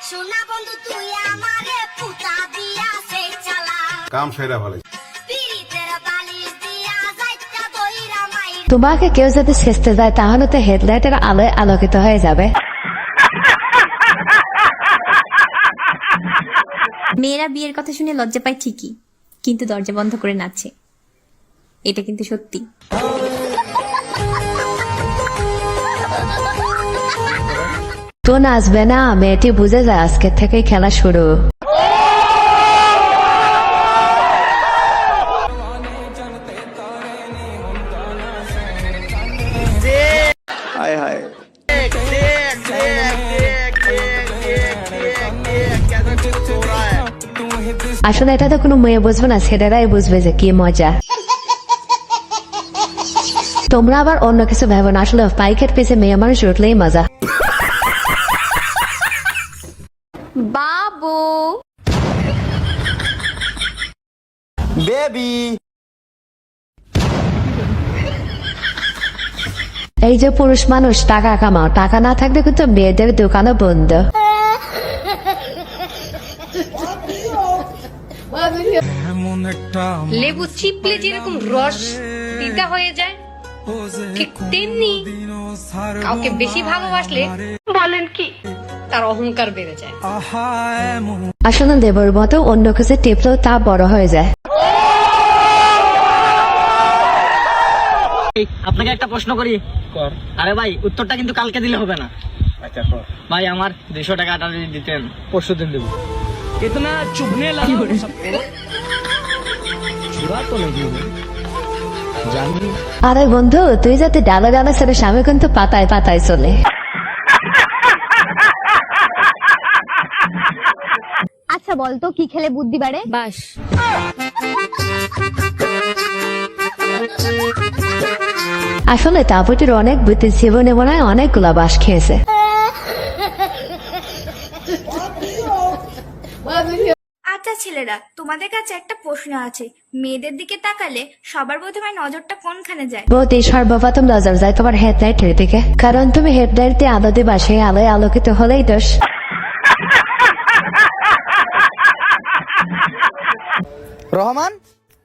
সোনা বন্ধু তুই আমারে পুতা দিয়া সেই চালা কাম সেরা ভালো। পীড়িতের বালিশ দিয়া যাইতা দইরা মাই তোমাকে কেউ যদি ছেঁচতে যায় তাহলে তো হেডলাইটের আলোয় আলোকিত হয়ে যাবে। মেয়েরা বিয়ের কথা শুনে লজ্জা পায় ঠিকই, কিন্তু দরজা বন্ধ করে নাচছে, এটা কিন্তু সত্যি। তো নাচবে না, মেয়েটি বুঝে যায় আজকের থেকেই খেলা শুরু। हाय हाय আসলে এটা তো কোনো মেয়ে বুঝবে না, ছেলেরাই বুঝবে যে কি মজা। তোমরা আবার অন্য কিছু ভেবো না, আসলে বাইকের পিছে মেয়ে মানুষ উঠলেই মজা। বাবু बेबी এই যে পুরুষ মানুষ টাকা কামাও, টাকা না থাকলে কিন্তু মেয়েদের দোকানও বন্ধ। লেবু চিপলে যেরকম রস তিতা হয়ে যায়, ঠিক তেমনি কাউকে বেশি ভালোবাসলে বলেন কি তার অহংকার বেড়ে যায়। আসলে দেবর মতো অন্য কিছু টিপলেও তা বড় হয়ে যায়। আপনাকে একটা প্রশ্ন করি। আরে ভাই, উত্তরটা কিন্তু কালকে দিলে হবে না। अच्छा ভাই আমার 200 টাকা যদি দিতেন, परसों दिन देबो इतना चुभने लगा सबको, चुरा तो नहीं हुए जानवी। আরে বন্ধু, তুই যাতে ডালা ডালা ছেড়ে স্বামী কিন্তু পাতায় পাতায় চলে। আচ্ছা বলতো কি খেলে বুদ্ধি বাড়ে? বাস আসলে তাপটির অনেক বুদ্ধি, জীবনে মনে হয় অনেকগুলা বাস খেয়েছে। আচ্ছা ছেলেরা, তোমাদের কাছে একটা প্রশ্ন আছে। মেয়েদের দিকে তাকালে সবার প্রথমে নজরটা কোনখানে যায়? বৌদি, সর্বপ্রথম নজর যায় তোমার হেডলাইটের দিকে, কারণ তুমি হেডলাইট দিয়ে আলো দিবা, সেই আলোয় আলোকিত হলেই দোষ। রহমান,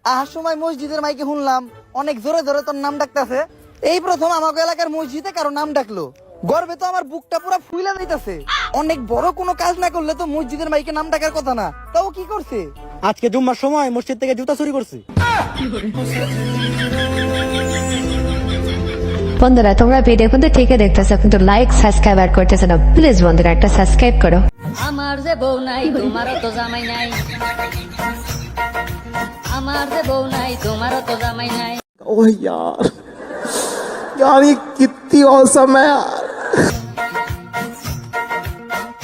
আহার সময় মসজিদের মাইকে শুনলাম অনেক জোরে জোরে তোর নাম ডাকতেছে। এই প্রথম আমাকে এলাকার মসজিদে কারো নাম ডাকলো। গর্বে তো আমার বুকটা পুরো ফুলে যাইতেছে। অনেক বড় কোনো কাজ না করলে তো মসজিদের মাইকে নাম ডাকার কথা না, তাও কি করছে? আজকে জুম্মার সময় মসজিদ থেকে জুতা চুরি করছে। বন্ধুরা, তোমরা ভিডিও কিন্তু ঠিকই দেখতেছো, কিন্তু লাইক সাবস্ক্রাইব আর করতেছো না। প্লিজ বন্ধুরা একটা সাবস্ক্রাইব করো। আমার যে বউ নাই তোমারও তো জামাই নাই, আমার যে বউ নাই তোমারও তো জামাই নাই। ओह यार, यार ये कितनी औसम है यार।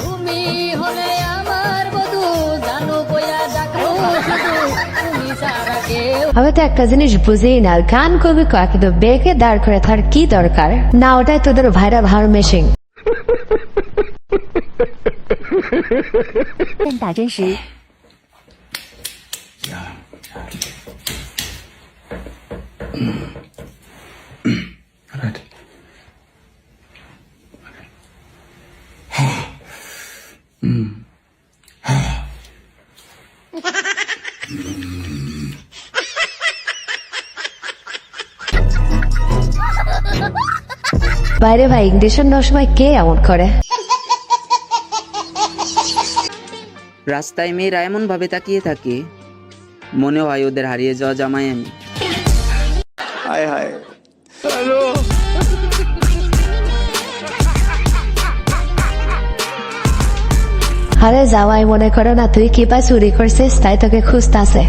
তুমি হলে আমার বধূ, জানো বইয়া ডাকবো শুধু তুমি ছাড়া কেউ। আমি তো একটা জিনিস বুঝি না, গান কবি কয় কিন্তু বেকে দাঁড় করে তার কি দরকার? না ওটাই তোদের ভাইরাল হওয়ার মেশিন।打针时 বাইরে ভাই, ইংলিশের নেওয়ার সময় কে এমন করে? রাস্তায় মেয়েরা এমন ভাবে তাকিয়ে থাকে, মনে হয় ওদের হারিয়ে যাওয়া জামাই আমি। हाय हाय আরে যাওয়াই মনে করো না, তুই কি বা চুরি করছিস তাই তোকে খুঁজতাছে।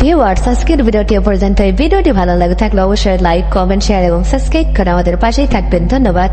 ভিউয়ার্স, আজকের ভিডিওটি এ পর্যন্ত। এই ভিডিওটি ভালো লাগে থাকলে অবশ্যই লাইক, কমেন্ট, শেয়ার এবং সাবস্ক্রাইব করে আমাদের পাশেই থাকবেন। ধন্যবাদ।